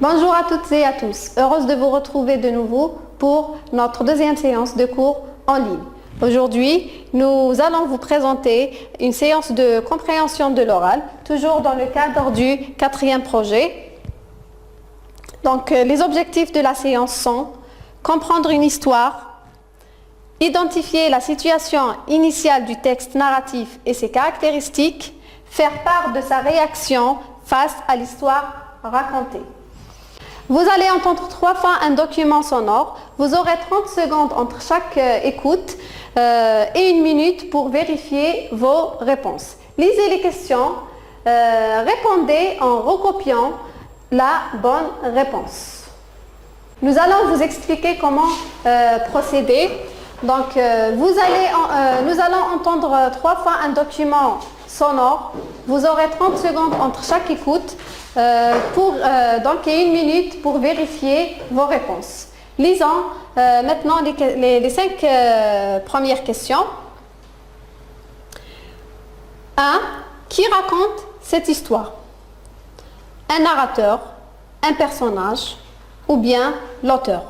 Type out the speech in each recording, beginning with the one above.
Bonjour à toutes et à tous, heureuse de vous retrouver de nouveau pour notre deuxième séance de cours en ligne. Aujourd'hui, nous allons vous présenter une séance de compréhension de l'oral, toujours dans le cadre du quatrième projet. Donc, les objectifs de la séance sont comprendre une histoire, identifier la situation initiale du texte narratif et ses caractéristiques, faire part de sa réaction face à l'histoire racontée. Vous allez entendre 3 fois un document sonore. Vous aurez 30 secondes entre chaque écoute et 1 minute pour vérifier vos réponses. Lisez les questions, répondez en recopiant la bonne réponse. Nous allons vous expliquer comment procéder. Donc, nous allons entendre 3 fois un document sonore. Vous aurez 30 secondes entre chaque écoute et 1 minute pour vérifier vos réponses. Lisons maintenant les 5 premières questions. 1. Qui raconte cette histoire? Un narrateur, un personnage ou bien l'auteur?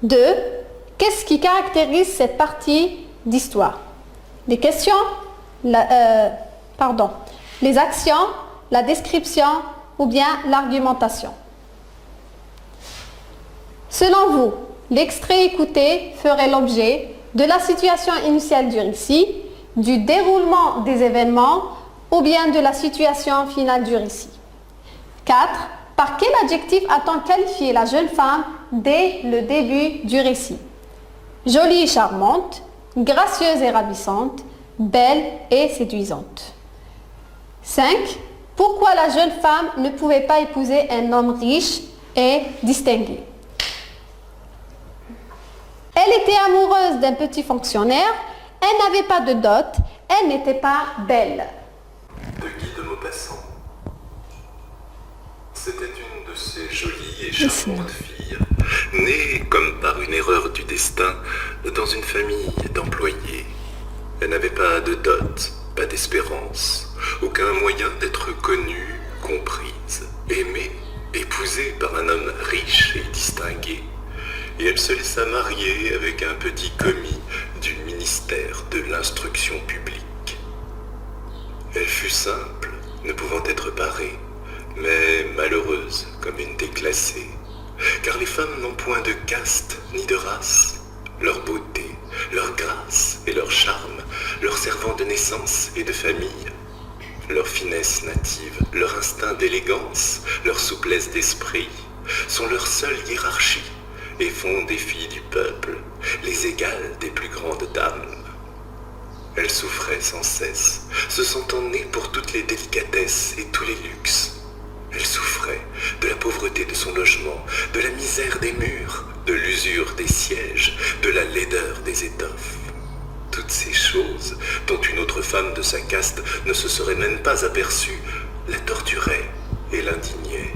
2. Qu'est-ce qui caractérise cette partie d'histoire? Les questions, les actions, la description ou bien l'argumentation. Selon vous, l'extrait écouté ferait l'objet de la situation initiale du récit, du déroulement des événements ou bien de la situation finale du récit. 4. Par quel adjectif a-t-on qualifié la jeune femme dès le début du récit? Jolie et charmante, gracieuse et ravissante, belle et séduisante. 5. Pourquoi la jeune femme ne pouvait pas épouser un homme riche et distingué? Elle était amoureuse d'un petit fonctionnaire, elle n'avait pas de dot, elle n'était pas belle. De Guy de Maupassant. C'était une de ces jolies et charmantes filles, née comme par une erreur du destin dans une famille d'employés. Elle n'avait pas de dot, pas d'espérance, aucun moyen d'être connue, comprise, aimée, épousée par un homme riche et distingué. Et elle se laissa marier avec un petit commis du ministère de l'instruction publique. Elle fut simple, ne pouvant être parée, mais malheureuse comme une déclassée, car les femmes n'ont point de caste ni de race. Leur beauté, leur grâce et leur charme leur servant de naissance et de famille, leur finesse native, leur instinct d'élégance, leur souplesse d'esprit sont leur seule hiérarchie et font des filles du peuple les égales des plus grandes dames. Elle souffrait sans cesse, se sentant née pour toutes les délicatesses et tous les luxes. Elle souffrait de la pauvreté de son logement, de la misère des murs, de l'usure des sièges, de la laideur des étoffes. Toutes ces choses, dont une autre femme de sa caste ne se serait même pas aperçue, la torturaient et l'indignaient.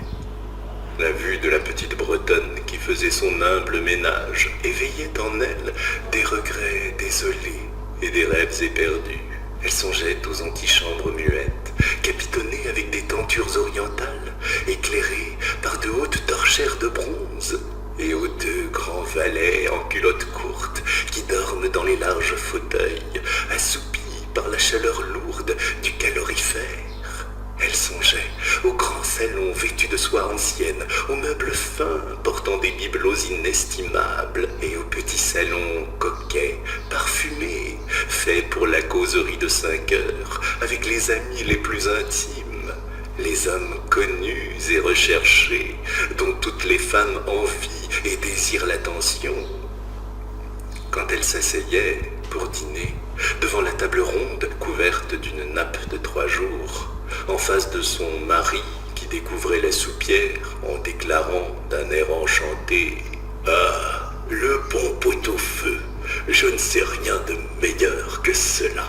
La vue de la petite Bretonne qui faisait son humble ménage éveillait en elle des regrets désolés et des rêves éperdus. Elle songeait aux antichambres muettes, capitonnées avec des tentures orientales, éclairées par de hautes torchères de bronze, et aux 2 grands valets en culottes courtes qui dorment dans les larges fauteuils, assoupis par la chaleur lourde du calorifère. Elle songeait aux grands salons vêtus de soie ancienne, aux meubles fins portant des bibelots inestimables et aux petits salons coquets, parfumés, faits pour la causerie de 5 heures avec les amis les plus intimes, les hommes connus et recherchés dont toutes les femmes envient et désirent l'attention. Quand elle s'asseyait pour dîner devant la table ronde couverte d'une nappe de 3 jours, en face de son mari qui découvrait la soupière en déclarant d'un air enchanté « Ah, le bon pot-au-feu, je ne sais rien de meilleur que cela !»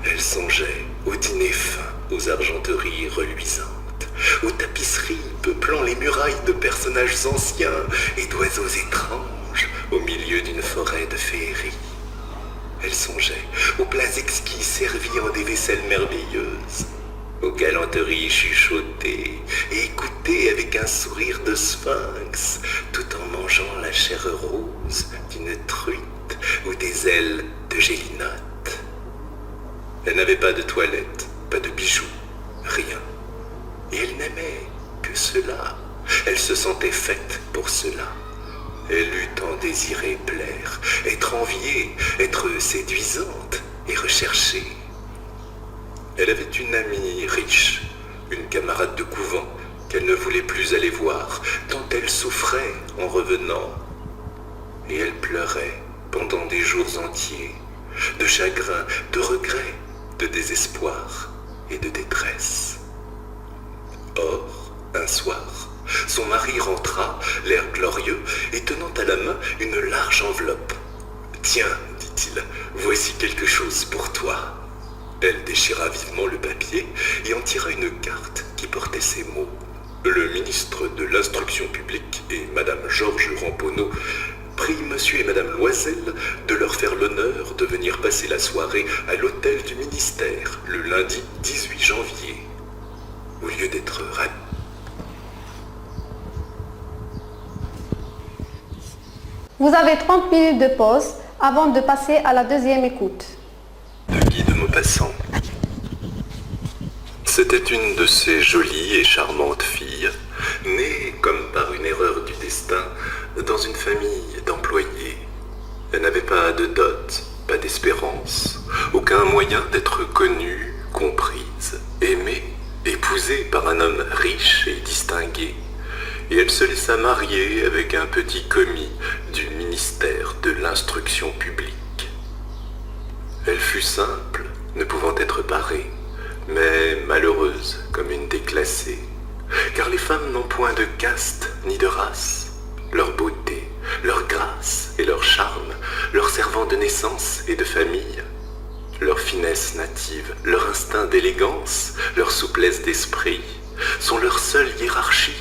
Elle songeait au dîner fin, aux argenteries reluisantes, aux tapisseries peuplant les murailles de personnages anciens et d'oiseaux étranges au milieu d'une forêt de féerie. Elle songeait aux plats exquis servis en des vaisselles merveilleuses, aux galanteries chuchotées et écoutées avec un sourire de sphinx, tout en mangeant la chair rose d'une truite ou des ailes de gélinotte. Elle n'avait pas de toilette, pas de bijoux, rien. Et elle n'aimait que cela. Elle se sentait faite pour cela. Elle eut tant désiré plaire, être enviée, être séduisante et recherchée. Elle avait une amie riche, une camarade de couvent qu'elle ne voulait plus aller voir, tant elle souffrait en revenant. Et elle pleurait pendant des jours entiers, de chagrin, de regret, de désespoir et de détresse. Or, un soir, son mari rentra, l'air glorieux, et tenant à la main une large enveloppe. « Tiens, dit-il, voici quelque chose pour toi. » Elle déchira vivement le papier et en tira une carte qui portait ces mots. Le ministre de l'Instruction publique et Madame Georges Ramponneau prie Monsieur et Madame Loisel de leur faire l'honneur de venir passer la soirée à l'hôtel du ministère le lundi 18 janvier. Au lieu d'être ravi. Vous avez 30 minutes de pause avant de passer à la deuxième écoute. De Guy de Maupassant. C'était une de ces jolies et charmantes filles, née comme par une erreur du destin, dans une famille d'employés. Elle n'avait pas de dot, pas d'espérance, aucun moyen d'être connue, comprise, aimée, épousée par un homme riche et distingué. Et elle se laissa marier avec un petit commis du ministère de l'Instruction publique. Elle fut simple, ne pouvant être parée, mais malheureuse comme une déclassée, car les femmes n'ont point de caste ni de race. Leur beauté, leur grâce et leur charme leur servant de naissance et de famille, leur finesse native, leur instinct d'élégance, leur souplesse d'esprit sont leur seule hiérarchie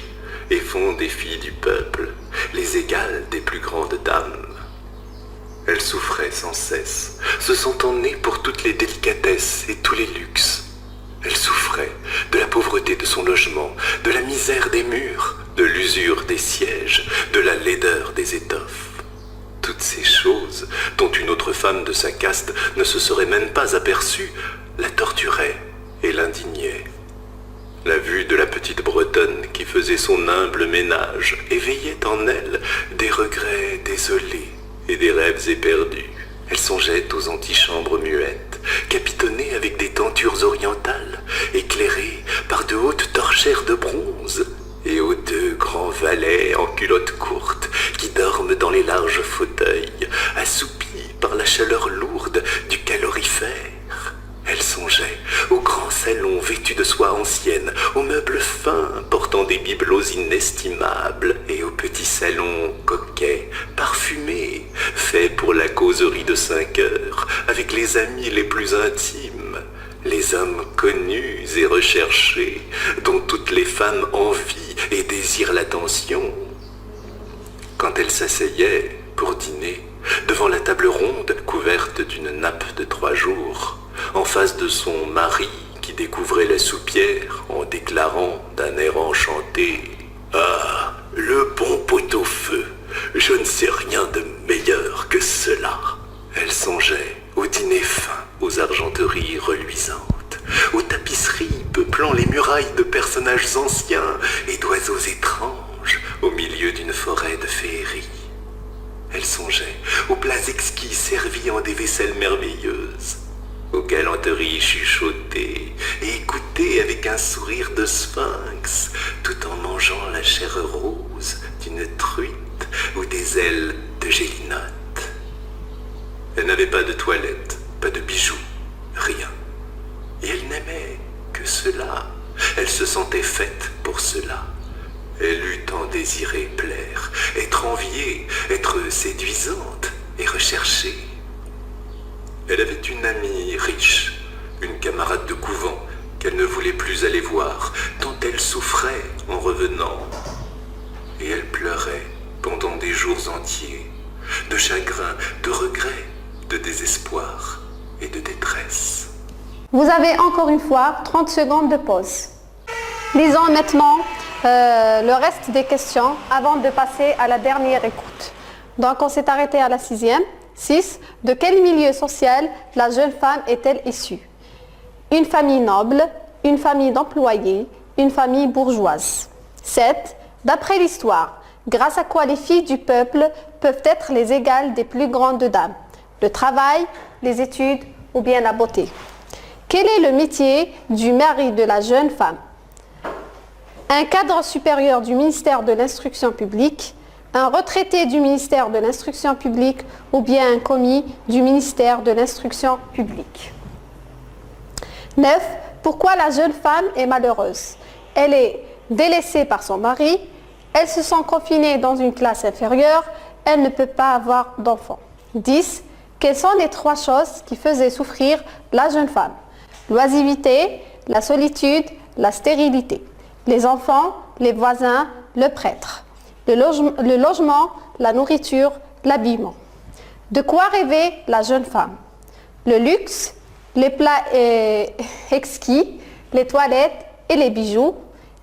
et font des filles du peuple les égales des plus grandes dames. Elle souffrait sans cesse, se sentant née pour toutes les délicatesses et tous les luxes. Elle souffrait de la pauvreté de son logement, de la misère des murs, de l'usure des sièges, de la laideur des étoffes. Toutes ces choses, dont une autre femme de sa caste ne se serait même pas aperçue, la torturaient et l'indignaient. La vue de la petite Bretonne qui faisait son humble ménage éveillait en elle des regrets désolés et des rêves éperdus. Elle songeait aux antichambres muettes, capitonnées avec des tentures orientales, éclairées par de hautes torchères de bronze, et aux deux grands valets en culottes courtes qui dorment dans les larges fauteuils, assoupis par la chaleur lourde du calorifère. Elle songeait aux grands salons vêtus de soie ancienne, aux meubles fins portant des bibelots inestimables et aux petits salons coquets, parfumés, faits pour la causerie de 5 heures avec les amis les plus intimes, les hommes connus et recherchés dont toutes les femmes envient et désirent l'attention. Quand elle s'asseyait pour dîner devant la table ronde couverte d'une nappe de 3 jours, en face de son mari qui découvrait la soupière en déclarant d'un air enchanté « Ah, le bon pot-au-feu, je ne sais rien de meilleur que cela !» Elle songeait au dîner fin, aux argenteries reluisantes, aux tapisseries peuplant les murailles de personnages anciens et d'oiseaux étranges au milieu d'une forêt de féerie. Elle songeait aux plats exquis servis en des vaisselles merveilleuses, aux galanteries chuchotées et écoutées avec un sourire de sphinx, tout en mangeant la chair rose d'une truite ou des ailes de gélinotte. Elle n'avait pas de toilette, pas de bijoux, rien. Et elle n'aimait que cela. Elle se sentait faite pour cela. Elle eut tant désiré plaire, être enviée, être séduisante et recherchée. Elle avait une amie riche, une camarade de couvent qu'elle ne voulait plus aller voir, tant elle souffrait en revenant. Et elle pleurait pendant des jours entiers, de chagrin, de regret, de désespoir et de détresse. Vous avez encore une fois 30 secondes de pause. Lisons maintenant le reste des questions avant de passer à la dernière écoute. Donc on s'est arrêté à la 6e. 6. De quel milieu social la jeune femme est-elle issue? Une famille noble, une famille d'employés, une famille bourgeoise. 7. D'après l'histoire, grâce à quoi les filles du peuple peuvent être les égales des plus grandes dames? Le travail, les études ou bien la beauté? Quel est le métier du mari de la jeune femme? Un cadre supérieur du ministère de l'Instruction publique, un retraité du ministère de l'Instruction publique ou bien un commis du ministère de l'Instruction publique. 9. Pourquoi la jeune femme est malheureuse? Elle est délaissée par son mari, elle se sent confinée dans une classe inférieure, elle ne peut pas avoir d'enfants. 10. Quelles sont les 3 choses qui faisaient souffrir la jeune femme? L'oisiveté, la solitude, la stérilité. Les enfants, les voisins, le prêtre. Le logement, la nourriture, l'habillement. De quoi rêvait la jeune femme? Le luxe, les plats exquis, les toilettes et les bijoux,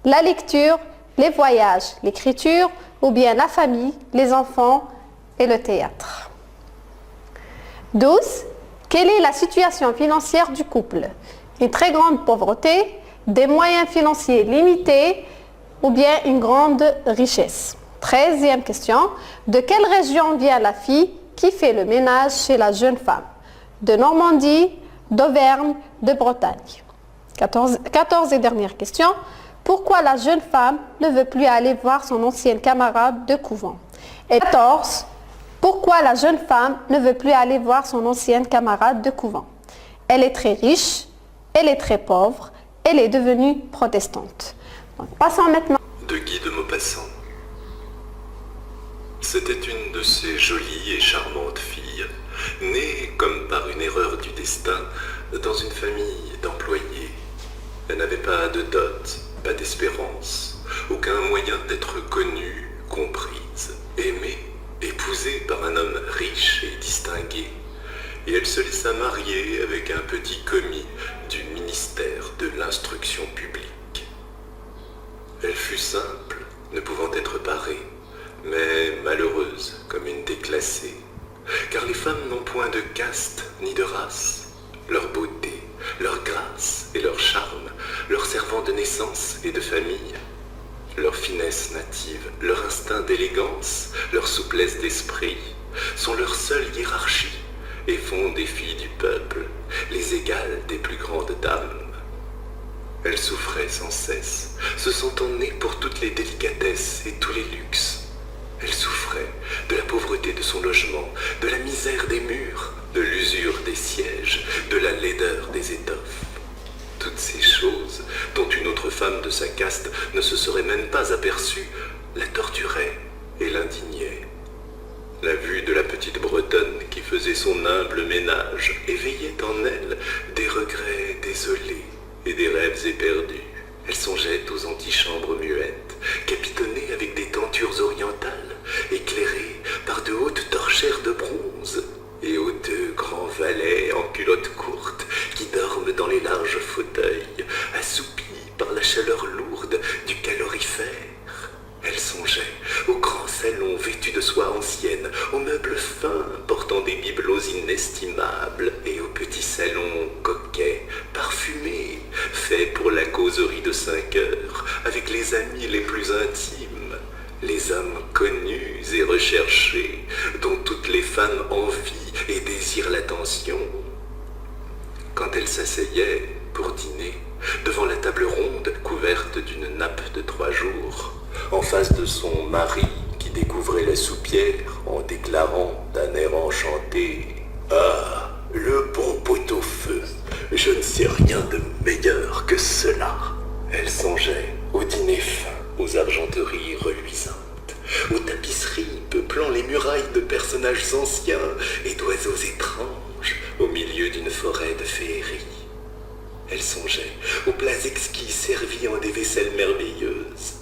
la lecture, les voyages, l'écriture, ou bien la famille, les enfants et le théâtre. 12. Quelle est la situation financière du couple? Une très grande pauvreté, des moyens financiers limités ou bien une grande richesse? 13e question. De quelle région vient la fille qui fait le ménage chez la jeune femme? De Normandie, d'Auvergne, de Bretagne. 14 et dernière question. Pourquoi la jeune femme ne veut plus aller voir son ancienne camarade de couvent? Et 14. Pourquoi la jeune femme ne veut plus aller voir son ancienne camarade de couvent? Elle est très riche, elle est très pauvre, elle est devenue protestante. Donc, passons maintenant. De Guy de Maupassant. C'était une de ces jolies et charmantes filles, nées comme par une erreur du destin, dans une famille d'employés. Elle n'avait pas de dot, pas d'espérance, aucun moyen d'être connue, comprise, aimée, épousée par un homme riche et distingué. Et elle se laissa marier avec un petit commis du ministère de l'Instruction publique. Elle fut simple, ne pouvant être parée, mais malheureuse comme une déclassée, car les femmes n'ont point de caste ni de race. Leur beauté, leur grâce et leur charme leur servant de naissance et de famille, leur finesse native, leur instinct d'élégance, leur souplesse d'esprit sont leur seule hiérarchie et font des filles du peuple les égales des plus grandes dames. Elle souffrait sans cesse, se sentant née pour toutes les délicatesses et tous les luxes. Elle souffrait de la pauvreté de son logement, de la misère des murs, de l'usure des sièges, de la laideur des étoffes. Toutes ces choses, dont une autre femme de sa caste ne se serait même pas aperçue, la torturaient et l'indignaient. La vue de la petite Bretonne qui faisait son humble ménage éveillait en elle des regrets désolés et des rêves éperdus. Elle songeait aux antichambres muettes, capitonnées avec des tentures orientales, éclairées par de hautes torchères de bronze, et aux 2 grands valets en culottes courtes qui dorment dans les larges fauteuils, assoupis par la chaleur lourde du calorifère. Elle songeait aux grands salons vêtus de soie ancienne, aux meubles fins portant des bibelots inestimables et aux petits salons coquets, parfumés, faits pour la causerie de 5 heures avec les amis les plus intimes, les hommes connus et recherchés dont toutes les femmes envient et désirent l'attention. Quand elle s'asseyait pour dîner devant la table ronde couverte d'une nappe de 3 jours, en face de son mari qui découvrait la soupière en déclarant d'un air enchanté « Ah, le bon pot-au-feu, je ne sais rien de meilleur que cela !» Elle songeait au dîner fin, aux argenteries reluisantes, aux tapisseries peuplant les murailles de personnages anciens et d'oiseaux étranges au milieu d'une forêt de féerie. Elle songeait aux plats exquis servis en des vaisselles merveilleuses,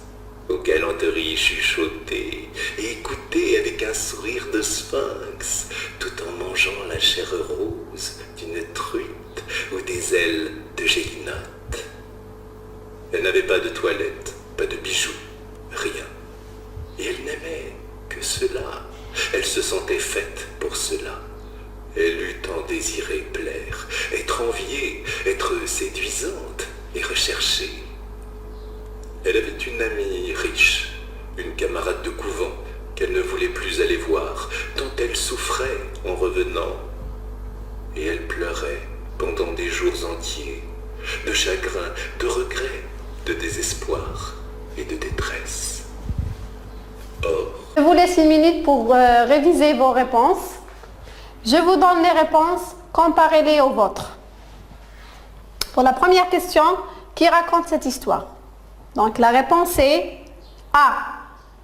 aux galanteries chuchotées et écoutées avec un sourire de sphinx, tout en mangeant la chair rose d'une truite ou des les ailes de Gélinat. Elle n'avait pas de toilette, pas de bijoux, rien. Et elle n'aimait que cela. Elle se sentait faite pour cela. Elle eut tant désiré plaire, être enviée, être séduisante et recherchée. Elle avait une amie riche, une camarade de couvent qu'elle ne voulait plus aller voir, tant elle souffrait en revenant. Et elle pleurait pendant des jours entiers, de chagrin, de regret, de désespoir et de détresse. Or, Je vous laisse une minute pour réviser vos réponses. Je vous donne les réponses, comparez-les aux vôtres. Pour la première question, qui raconte cette histoire? Donc la réponse est A,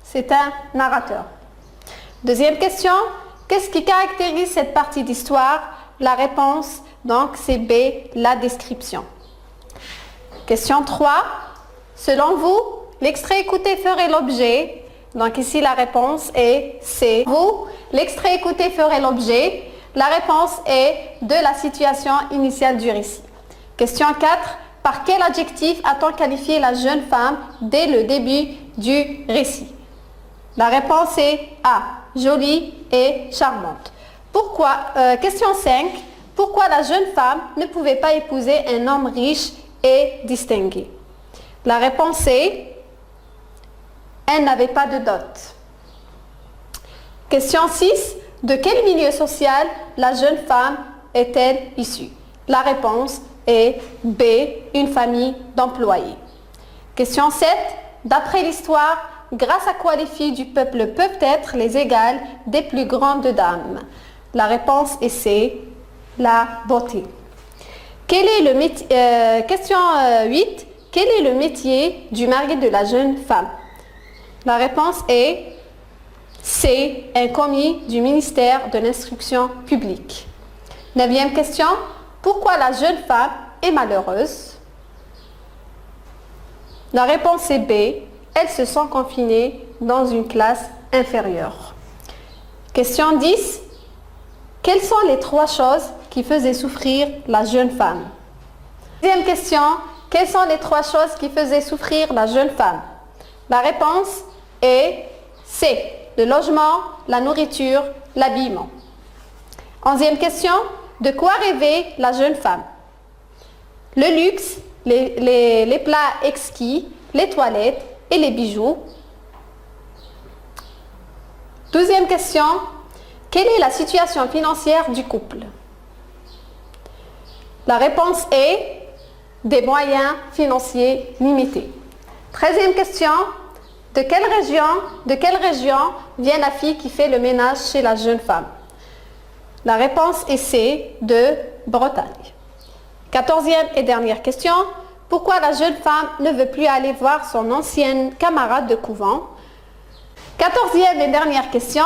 c'est un narrateur. Deuxième question, qu'est-ce qui caractérise cette partie d'histoire? La réponse, donc, c'est B, la description. Question 3, selon vous, l'extrait écouté ferait l'objet. Donc ici, la réponse est C. Vous, l'extrait écouté ferait l'objet. La réponse est de la situation initiale du récit. Question 4, par quel adjectif a-t-on qualifié la jeune femme dès le début du récit? La réponse est A, jolie et charmante. Pourquoi, question 5, pourquoi la jeune femme ne pouvait pas épouser un homme riche et distingué? La réponse est, elle n'avait pas de dot. Question 6, de quel milieu social la jeune femme est-elle issue? La réponse est B, une famille d'employés. Question 7, d'après l'histoire, grâce à quoi les filles du peuple peuvent être les égales des plus grandes dames? La réponse est C, la beauté. Quel est le métier, question 8, quel est le métier du mari de la jeune femme? La réponse est C, un commis du ministère de l'Instruction publique. 9e question, pourquoi la jeune femme est malheureuse? La réponse est B, elle se sent confinée dans une classe inférieure. Question 10, quelles sont les 3 choses qui faisaient souffrir la jeune femme? 10e question, quelles sont les 3 choses qui faisaient souffrir la jeune femme? La réponse est C, le logement, la nourriture, l'habillement. 11e question, de quoi rêvait la jeune femme? Le luxe, les plats exquis, les toilettes et les bijoux. 12e question, quelle est la situation financière du couple? La réponse est des moyens financiers limités. 13e question, de quelle région vient la fille qui fait le ménage chez la jeune femme? La réponse est C, de Bretagne. 14e et dernière question, pourquoi la jeune femme ne veut plus aller voir son ancienne camarade de couvent? 14e et dernière question,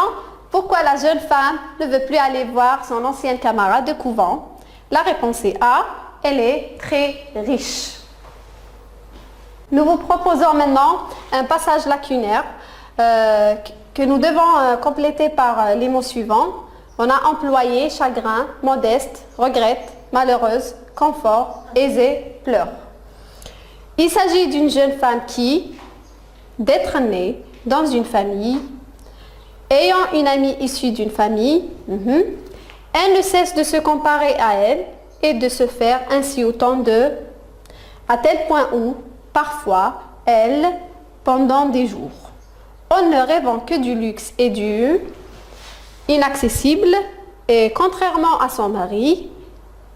pourquoi la jeune femme ne veut plus aller voir son ancienne camarade de couvent? La réponse est A, elle est très riche. Nous vous proposons maintenant un passage lacunaire que nous devons compléter par les mots suivants. On a employé, chagrin, modeste, regrette, malheureuse, confort, aisée, pleure. Il s'agit d'une jeune femme qui, d'être née dans une famille, ayant une amie issue d'une famille, elle ne cesse de se comparer à elle et de se faire ainsi autant de, à tel point où, parfois, elle, pendant des jours, en ne rêvant que du luxe et du inaccessible, et contrairement à son mari,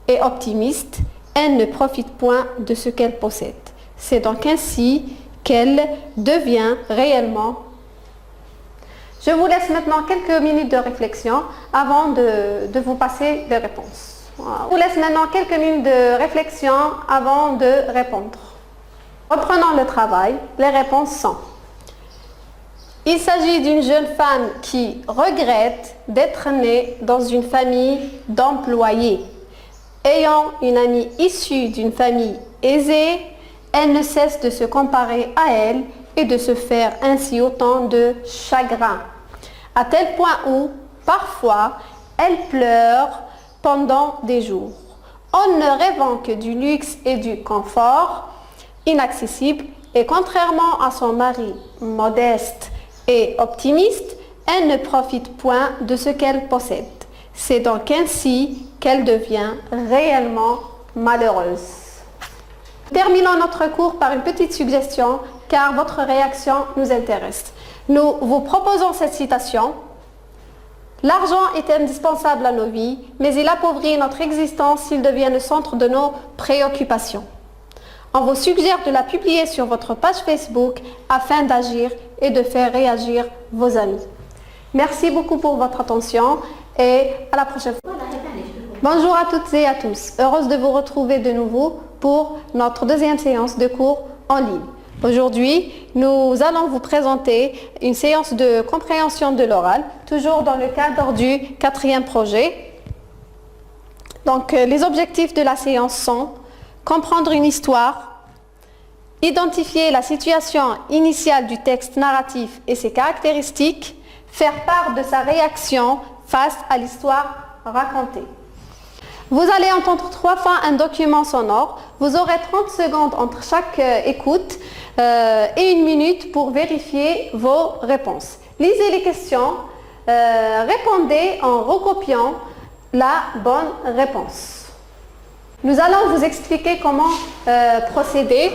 est optimiste, elle ne profite point de ce qu'elle possède. C'est donc ainsi qu'elle devient réellement. Je vous laisse maintenant quelques minutes de réflexion avant de vous passer des réponses. Voilà. Je vous laisse maintenant quelques minutes de réflexion avant de répondre. Reprenons le travail. Les réponses sont: il s'agit d'une jeune femme qui regrette d'être née dans une famille d'employés. Ayant une amie issue d'une famille aisée, elle ne cesse de se comparer à elle et de se faire ainsi autant de chagrin, à tel point où, parfois, elle pleure pendant des jours, en ne rêvant que du luxe et du confort inaccessible, et contrairement à son mari modeste et optimiste, elle ne profite point de ce qu'elle possède. C'est donc ainsi qu'elle devient réellement malheureuse. Terminons notre cours par une petite suggestion, car votre réaction nous intéresse. Nous vous proposons cette citation. L'argent est indispensable à nos vies, mais il appauvrit notre existence s'il devient le centre de nos préoccupations. On vous suggère de la publier sur votre page Facebook afin d'agir et de faire réagir vos amis. Merci beaucoup pour votre attention et à la prochaine fois. Bonjour à toutes et à tous. Heureuse de vous retrouver de nouveau pour notre deuxième séance de cours en ligne. Aujourd'hui, nous allons vous présenter une séance de compréhension de l'oral, toujours dans le cadre du 4e projet. Donc, les objectifs de la séance sont comprendre une histoire, identifier la situation initiale du texte narratif et ses caractéristiques, faire part de sa réaction face à l'histoire racontée. Vous allez entendre 3 fois un document sonore. Vous aurez 30 secondes entre chaque écoute et 1 minute pour vérifier vos réponses. Lisez les questions, répondez en recopiant la bonne réponse. Nous allons vous expliquer comment procéder.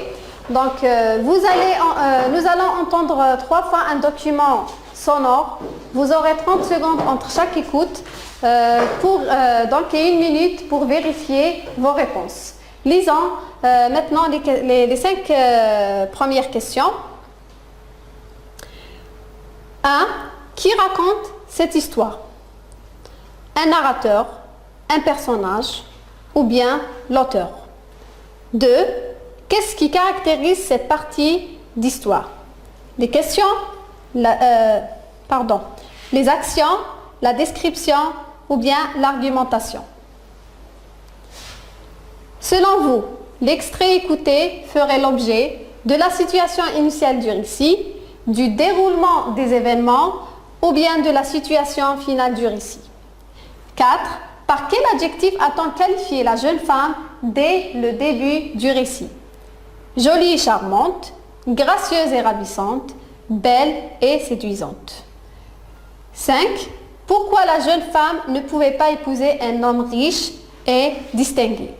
Donc, nous allons entendre 3 fois un document sonore. Vous aurez 30 secondes entre chaque écoute et 1 minute pour vérifier vos réponses. Lisons maintenant les 5 premières questions. 1. Qui raconte cette histoire? Un narrateur, un personnage ou bien l'auteur. 2. Qu'est-ce qui caractérise cette partie d'histoire? Les questions, les actions, la description ou bien l'argumentation. Selon vous, l'extrait écouté ferait l'objet de la situation initiale du récit, du déroulement des événements ou bien de la situation finale du récit. 4. Par quel adjectif a-t-on qualifié la jeune femme dès le début du récit? Jolie et charmante, gracieuse et ravissante, belle et séduisante. 5. Pourquoi la jeune femme ne pouvait pas épouser un homme riche et distingué?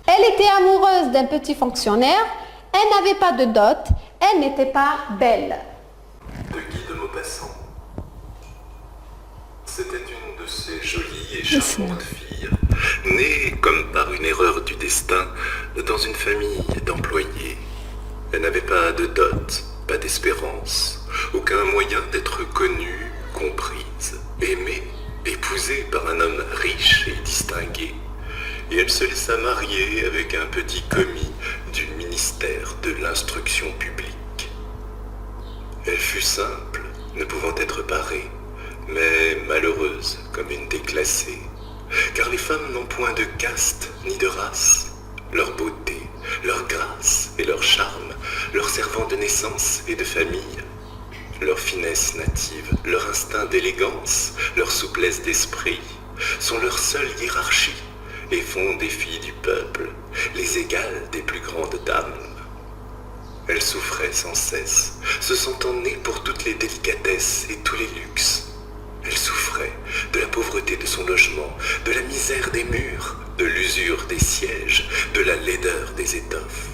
Elle était amoureuse d'un petit fonctionnaire, elle n'avait pas de dot, elle n'était pas belle. De Guy de Maupassant. C'était une de ces jolies et charmantes filles, née comme par une erreur du destin dans une famille d'employés. Elle n'avait pas de dot, pas d'espérance, aucun moyen d'être connue, comprise, aimée, épousée par un homme riche et distingué. Et elle se laissa marier avec un petit commis du ministère de l'Instruction publique. Elle fut simple, ne pouvant être parée, mais malheureuse comme une déclassée, car les femmes n'ont point de caste ni de race. Leur beauté, leur grâce et leur charme leur servant de naissance et de famille, leur finesse native, leur instinct d'élégance, leur souplesse d'esprit sont leur seule hiérarchie et font des filles du peuple les égales des plus grandes dames. Elle souffrait sans cesse, se sentant née pour toutes les délicatesses et tous les luxes. Elle souffrait de la pauvreté de son logement, de la misère des murs, de l'usure des sièges, de la laideur des étoffes.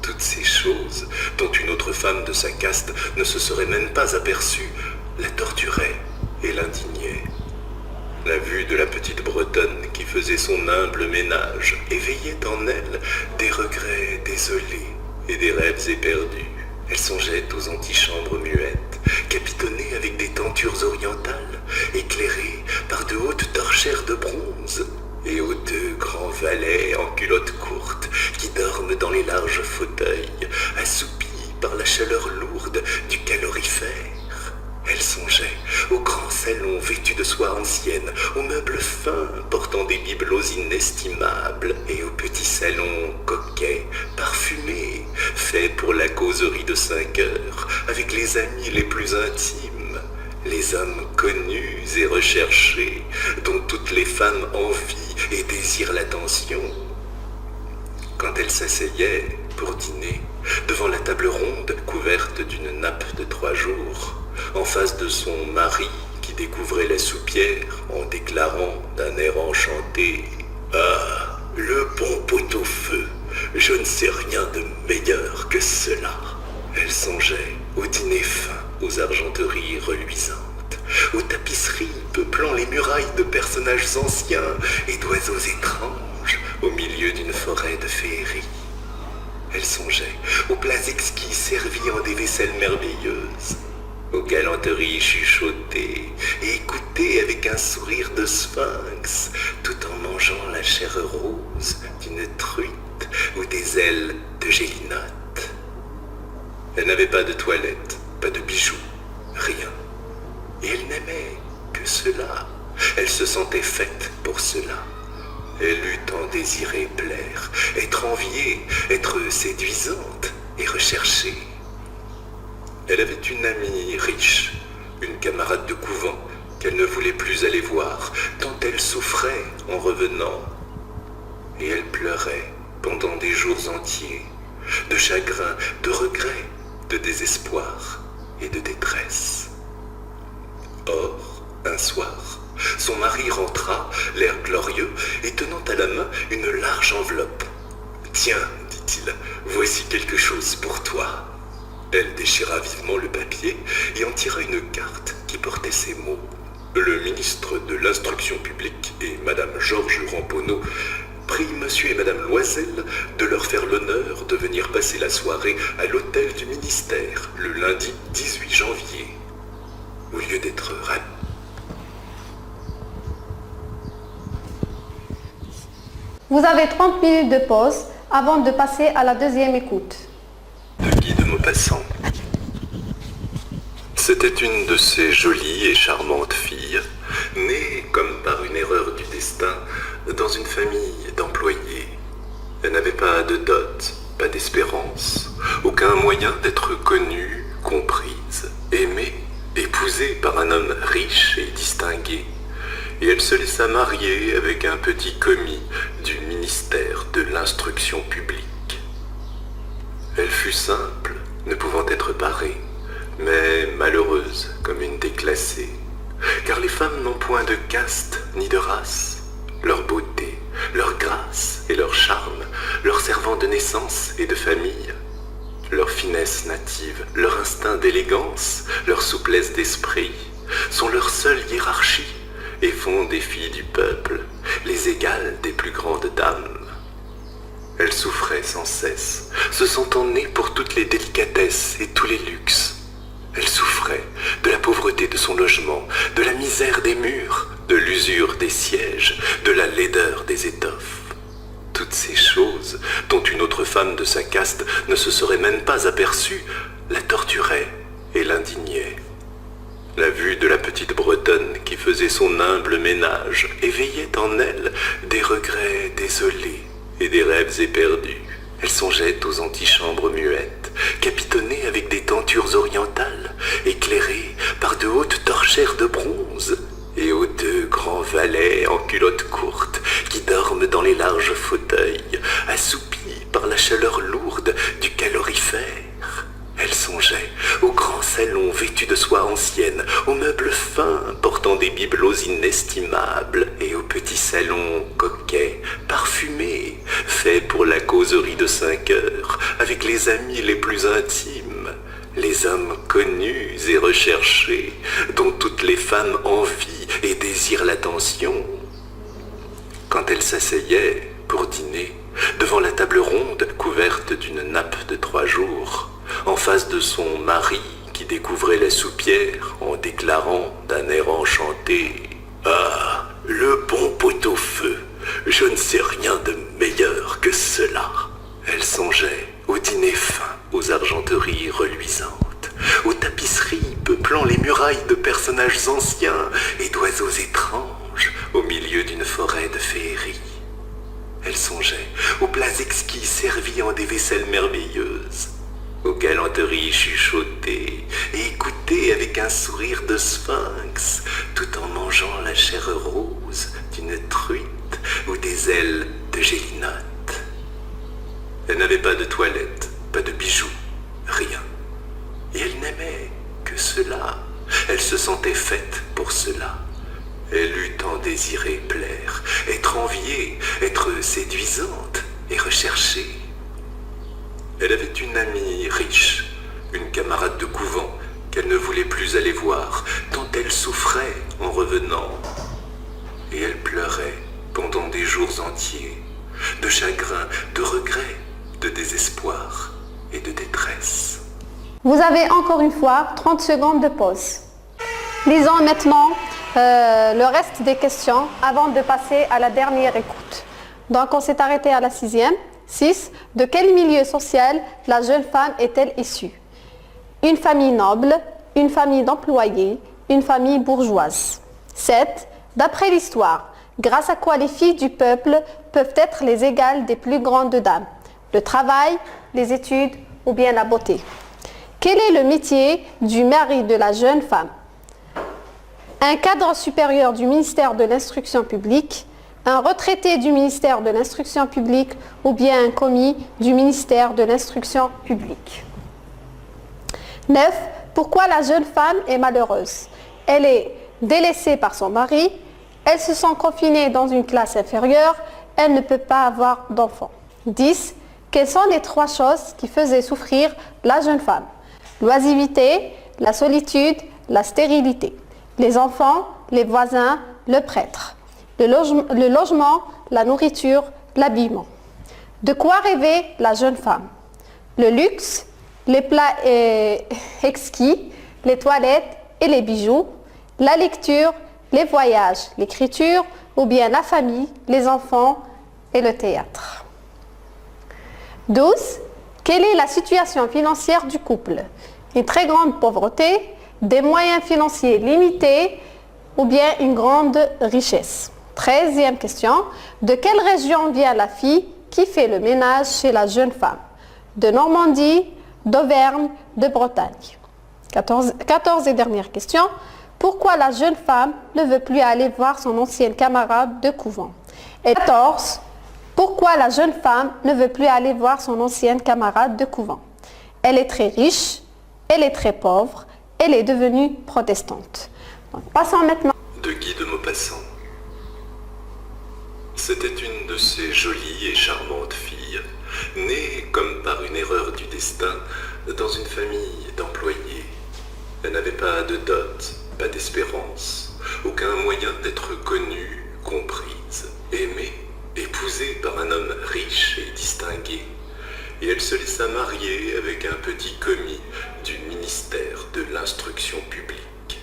Toutes ces choses, dont une autre femme de sa caste ne se serait même pas aperçue, la torturaient et l'indignaient. La vue de la petite Bretonne qui faisait son humble ménage éveillait en elle des regrets désolés et des rêves éperdus. Elle songeait aux antichambres muettes, capitonnées avec des tentures orientales, éclairées par de hautes torchères de bronze, et aux 2 grands valets en culottes courtes qui dorment dans les larges fauteuils, assoupis par la chaleur lourde du calorifère. Elle songeait aux grands salons vêtus de soie ancienne, aux meubles fins portant des bibelots inestimables et aux petits salons coquets, parfumés, faits pour la causerie de 5 heures avec les amis les plus intimes, les les hommes connus et recherchés, dont toutes les femmes envient et désirent l'attention. Quand elle s'asseyait pour dîner, devant la table ronde couverte d'une nappe de 3 jours, en face de son mari qui découvrait la soupière en déclarant d'un air enchanté « Ah, le bon pot-au-feu, je ne sais rien de meilleur que cela !» Elle songeait au dîner fin, aux argenteries reluisantes, aux tapisseries peuplant les murailles de personnages anciens et d'oiseaux étranges au milieu d'une forêt de féerie. Elle songeait aux plats exquis servis en des vaisselles merveilleuses, aux galanteries chuchotées et écoutées avec un sourire de sphinx, tout en mangeant la chair rose d'une truite ou des ailes de gélinotte. Elle n'avait pas de toilette, pas de bijoux, rien. Et elle n'aimait que cela. Elle se sentait faite pour cela. Elle eût tant désiré plaire, être enviée, être séduisante et recherchée. Elle avait une amie riche, une camarade de couvent qu'elle ne voulait plus aller voir, tant elle souffrait en revenant. Et elle pleurait pendant des jours entiers, de chagrin, de regret, de désespoir et de détresse. Or, un soir, son mari rentra, l'air glorieux, et tenant à la main une large enveloppe. « Tiens, dit-il, voici quelque chose pour toi. » Elle déchira vivement le papier et en tira une carte qui portait ces mots. Le ministre de l'Instruction publique et Madame Georges Ramponneau prie Monsieur et Madame Loisel de leur faire l'honneur de venir passer la soirée à l'hôtel du ministère le lundi 18 janvier. Au lieu d'être ravi. Vous avez 30 minutes de pause avant de passer à la deuxième écoute. De Guy de Maupassant. C'était une de ces jolies et charmantes filles, nées comme par une erreur du destin, dans une famille d'employés. Elle n'avait pas de dot, pas d'espérance, aucun moyen d'être connue, comprise, aimée, épousée par un homme riche et distingué. Et elle se laissa marier avec un petit commis du ministère de l'Instruction publique. Elle fut simple, ne pouvant être parée, mais malheureuse comme une déclassée, car les femmes n'ont point de caste ni de race. Leur beauté, leur grâce et leur charme leur servant de naissance et de famille, leur finesse native, leur instinct d'élégance, leur souplesse d'esprit sont leur seule hiérarchie et font des filles du peuple les égales des plus grandes dames. Elle souffrait sans cesse, se sentant née pour toutes les délicatesses et tous les luxes. Elle souffrait de la pauvreté de son logement, de la misère des murs, de l'usure des sièges, de la laideur des étoffes. Toutes ces choses, dont une autre femme de sa caste ne se serait même pas aperçue, la torturaient et l'indignaient. La vue de la petite Bretonne qui faisait son humble ménage éveillait en elle des regrets désolés et des rêves éperdus. Elle songeait aux antichambres muettes, capitonnées avec des tentures orientales, éclairées par de hautes torchères de bronze, et aux 2 grands valets en culottes courtes qui dorment dans les larges fauteuils, assoupis par la chaleur lourde du calorifère. Elle songeait aux grands salons vêtus de soie ancienne, aux meubles fins portant des bibelots inestimables et aux petits salons coquets, parfumés, faits pour la causerie de 5 heures avec les amis les plus intimes, les hommes connus et recherchés, dont toutes les femmes envient et désirent l'attention. Quand elle s'asseyait pour dîner, devant la table ronde couverte d'une nappe de 3 jours, en face de son mari qui découvrait la soupière en déclarant d'un air enchanté « Ah, le bon pot-au-feu, je ne sais rien de meilleur que cela !» Elle songeait au dîner fin, aux argenteries reluisantes, aux tapisseries peuplant les murailles de personnages anciens et d'oiseaux étranges au milieu d'une forêt de féerie. Elle songeait aux plats exquis servis en des vaisselles merveilleuses, aux galanteries chuchotées et écoutées avec un sourire de sphinx, tout en mangeant la chair rose d'une truite ou des ailes de gélinotte. Elle n'avait pas de toilette, pas de bijoux, rien. Et elle n'aimait que cela. Elle se sentait faite pour cela. Elle eut tant désiré plaire, être enviée, être séduisante et recherchée. Elle avait une amie riche, une camarade de couvent qu'elle ne voulait plus aller voir, tant elle souffrait en revenant. Et elle pleurait pendant des jours entiers, de chagrin, de regret, de désespoir et de détresse. Vous avez encore une fois 30 secondes de pause. Lisons maintenant le reste des questions avant de passer à la dernière écoute. Donc on s'est arrêté à la 6e. 6. De quel milieu social la jeune femme est-elle issue? Une famille noble, une famille d'employés, une famille bourgeoise. 7. D'après l'histoire, grâce à quoi les filles du peuple peuvent être les égales des plus grandes dames? Le travail, les études ou bien la beauté? Quel est le métier du mari de la jeune femme? Un cadre supérieur du ministère de l'Instruction publique, un retraité du ministère de l'Instruction publique ou bien un commis du ministère de l'Instruction publique. 9. Pourquoi la jeune femme est malheureuse? Elle est délaissée par son mari, elle se sent confinée dans une classe inférieure, elle ne peut pas avoir d'enfants. 10. Quelles sont les 3 choses qui faisaient souffrir la jeune femme? L'oisiveté, la solitude, la stérilité. Les enfants, les voisins, le prêtre. Le logement, la nourriture, l'habillement. De quoi rêvait la jeune femme? Le luxe, les plats exquis, les toilettes et les bijoux, la lecture, les voyages, l'écriture, ou bien la famille, les enfants et le théâtre. 12. Quelle est la situation financière du couple? Une très grande pauvreté, des moyens financiers limités ou bien une grande richesse? 13e question. De quelle région vient la fille qui fait le ménage chez la jeune femme? De Normandie, d'Auvergne, de Bretagne. 14 et dernière question. Pourquoi la jeune femme ne veut plus aller voir son ancienne camarade de couvent? Et 14. Pourquoi la jeune femme ne veut plus aller voir son ancienne camarade de couvent? Elle est très riche, elle est très pauvre, elle est devenue protestante. Donc, passons maintenant. De Guy de Maupassant. C'était une de ces jolies et charmantes filles, née comme par une erreur du destin dans une famille d'employés. Elle n'avait pas de dot, pas d'espérance, aucun moyen d'être connue, comprise, aimée, épousée par un homme riche et distingué. Et elle se laissa marier avec un petit commis du ministère de l'Instruction publique.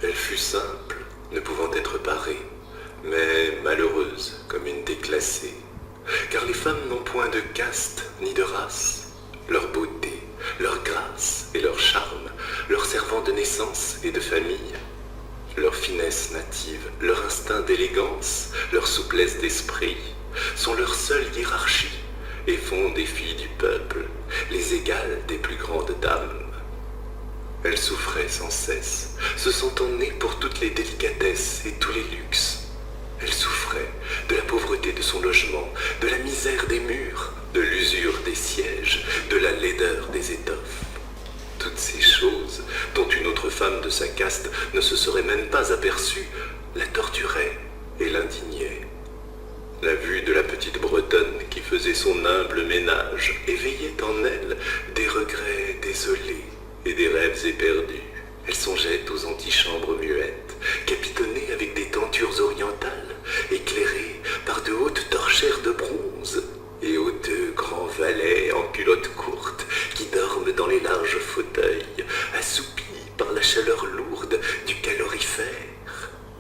Elle fut simple, ne pouvant être parée, mais malheureuse comme une déclassée, car les femmes n'ont point de caste ni de race. Leur beauté, leur grâce et leur charme leur servant de naissance et de famille, leur finesse native, leur instinct d'élégance, leur souplesse d'esprit sont leur seule hiérarchie et font des filles du peuple les égales des plus grandes dames. Elle souffrait sans cesse, se sentant née pour toutes les délicatesses et tous les luxes. Elle souffrait de la pauvreté de son logement, de la misère des murs, de l'usure des sièges, de la laideur des étoffes. Toutes ces choses, dont une autre femme de sa caste ne se serait même pas aperçue, la torturaient et l'indignaient. La vue de la petite Bretonne qui faisait son humble ménage éveillait en elle des regrets désolés et des rêves éperdus. Elle songeait aux antichambres muettes, capitonnées avec des tentures orientales, éclairées par de hautes torchères de bronze, et aux 2 grands valets en culottes courtes qui dorment dans les larges fauteuils, assoupis par la chaleur lourde du calorifère.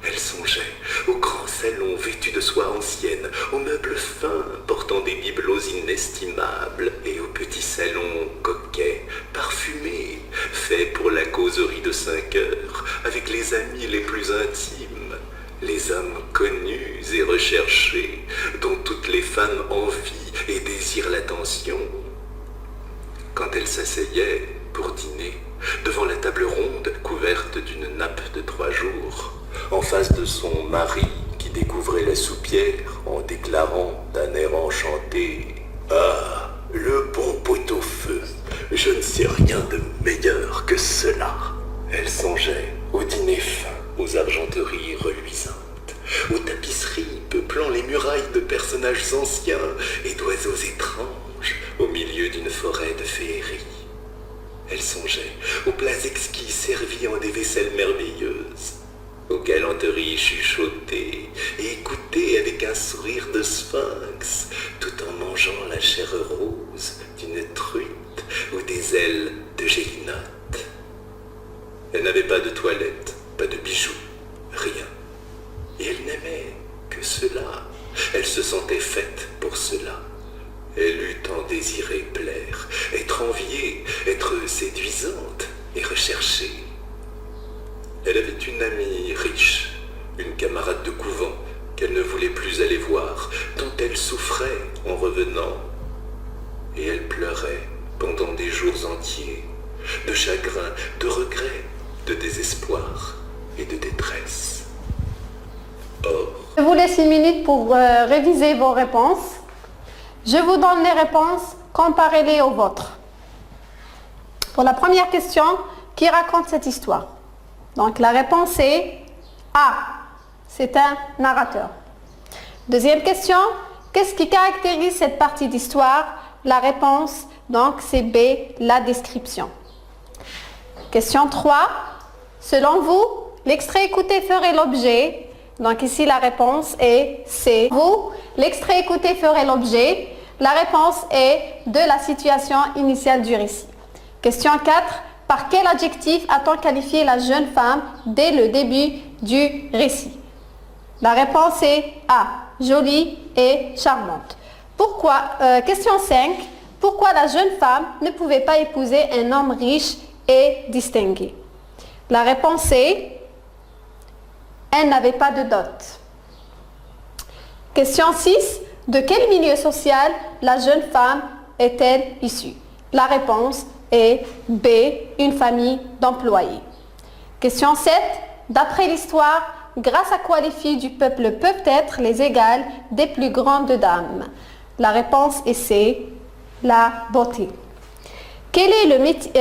Elle songeait aux grands salons vêtus de soie ancienne, aux meubles fins portant des bibelots inestimables et aux petits salons coquets, parfumés, faits pour la causerie de 5 heures avec les amis les plus intimes, les hommes connus et recherchés dont toutes les femmes envient et désirent l'attention. Quand elle s'asseyait, pour dîner, devant la table ronde couverte d'une nappe de 3 jours, en face de son mari qui découvrait la soupière en déclarant d'un air enchanté « Ah, le bon pot-au-feu, je ne sais rien de meilleur que cela !» Elle songeait au dîner fin, aux argenteries reluisantes, aux tapisseries peuplant les murailles de personnages anciens et d'oiseaux étranges au milieu d'une forêt de féerie. Elle songeait aux plats exquis servis en des vaisselles merveilleuses, aux galanteries chuchotées et écoutées avec un sourire de sphinx, tout en mangeant la chair rose d'une truite ou des ailes de gélinotte. Elle n'avait pas de toilette, pas de bijoux, rien. Et elle n'aimait que cela. Elle se sentait faite pour cela. Elle eût tant désiré plaire, être enviée, être séduisante et recherchée. Elle avait une amie riche, une camarade de couvent qu'elle ne voulait plus aller voir, tant elle souffrait en revenant. Et elle pleurait pendant des jours entiers, de chagrin, de regret, de désespoir et de détresse. Or, Je vous laisse une minute pour réviser vos réponses. Je vous donne les réponses, comparez-les aux vôtres. Pour la première question, qui raconte cette histoire? Donc la réponse est A, c'est un narrateur. Deuxième question, qu'est-ce qui caractérise cette partie d'histoire? La réponse, donc c'est B, la description. Question 3, selon vous, l'extrait écouté ferait l'objet. Donc ici la réponse est C. Vous, l'extrait écouté ferait l'objet. La réponse est de la situation initiale du récit. Question 4. Par quel adjectif a-t-on qualifié la jeune femme dès le début du récit? La réponse est A. Jolie et charmante. Pourquoi, question 5. Pourquoi la jeune femme ne pouvait pas épouser un homme riche et distingué? La réponse est elle n'avait pas de dot. Question 6. De quel milieu social la jeune femme est-elle issue? La réponse est B. Une famille d'employés. Question 7. D'après l'histoire, grâce à quoi les filles du peuple peuvent être les égales des plus grandes dames? La réponse est C. La beauté. Quel est le métier,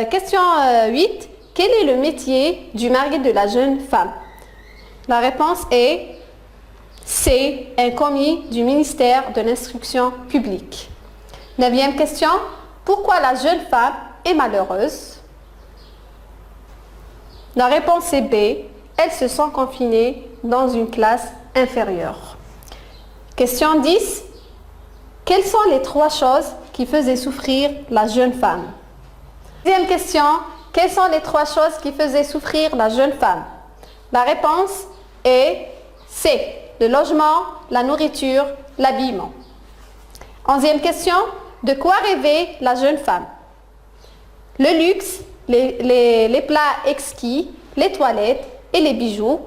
question 8. Quel est le métier du mari de la jeune femme? La réponse est C. Un commis du ministère de l'Instruction publique. 9e question. Pourquoi la jeune femme est malheureuse? La réponse est B. Elle se sent confinée dans une classe inférieure. Question 10. Quelles sont les 3 choses qui faisaient souffrir la jeune femme? 10e question. Quelles sont les 3 choses qui faisaient souffrir la jeune femme? La réponse est C. Le logement, la nourriture, l'habillement. 11e question. De quoi rêvait la jeune femme? Le luxe, les plats exquis, les toilettes et les bijoux.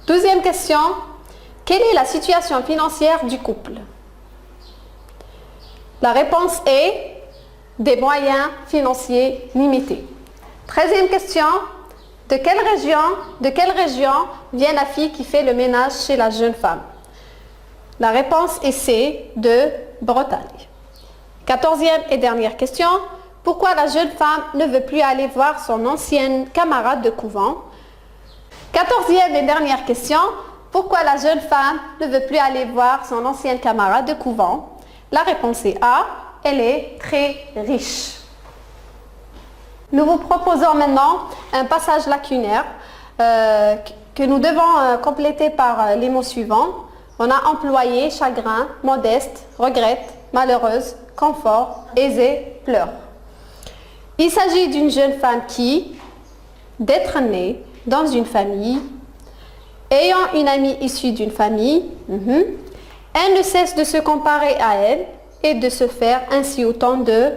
12e question. Quelle est la situation financière du couple? La réponse est des moyens financiers limités. 13e question. De quelle région vient la fille qui fait le ménage chez la jeune femme? La réponse est C, de Bretagne. 14e et dernière question. Pourquoi la jeune femme ne veut plus aller voir son ancienne camarade de couvent? 14e et dernière question. Pourquoi la jeune femme ne veut plus aller voir son ancienne camarade de couvent? La réponse est A, elle est très riche. Nous vous proposons maintenant un passage lacunaire que nous devons compléter par les mots suivants. On a employé, chagrin, modeste, regrette, malheureuse, confort, aisée, pleure. Il s'agit d'une jeune femme qui, d'être née dans une famille, ayant une amie issue d'une famille, elle ne cesse de se comparer à elle et de se faire ainsi autant de,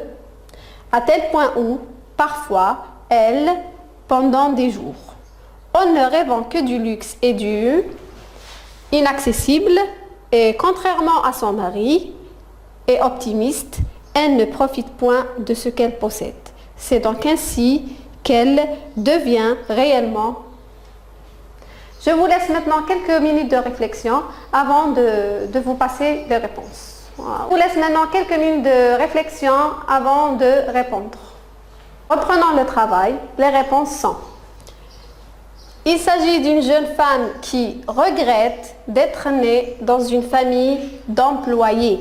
à tel point où, parfois, elle, pendant des jours, en ne rêvant que du luxe et du inaccessible, et contrairement à son mari, est optimiste, elle ne profite point de ce qu'elle possède. C'est donc ainsi qu'elle devient réellement. Je vous laisse maintenant quelques minutes de réflexion avant de vous passer les réponses. Voilà. Je vous laisse maintenant quelques minutes de réflexion avant de répondre. Reprenons le travail. Les réponses sont: il s'agit d'une jeune femme qui regrette d'être née dans une famille d'employés.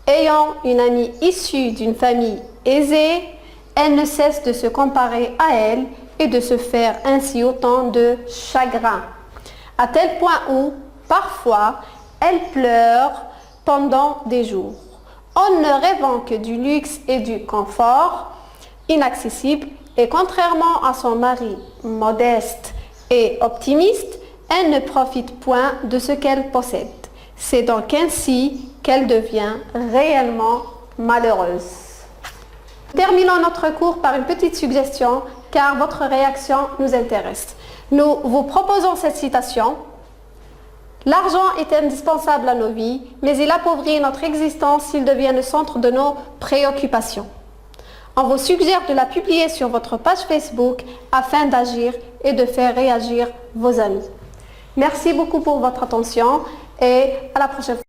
Ayant une amie issue d'une famille aisée, elle ne cesse de se comparer à elle et de se faire ainsi autant de chagrin, à tel point où, parfois, elle pleure pendant des jours. En ne rêvant que du luxe et du confort inaccessible, et contrairement à son mari modeste et optimiste, elle ne profite point de ce qu'elle possède. C'est donc ainsi qu'elle devient réellement malheureuse. Terminons notre cours par une petite suggestion, car votre réaction nous intéresse. Nous vous proposons cette citation: l'argent est indispensable à nos vies, mais il appauvrit notre existence s'il devient le centre de nos préoccupations. On vous suggère de la publier sur votre page Facebook afin d'agir et de faire réagir vos amis. Merci beaucoup pour votre attention et à la prochaine fois.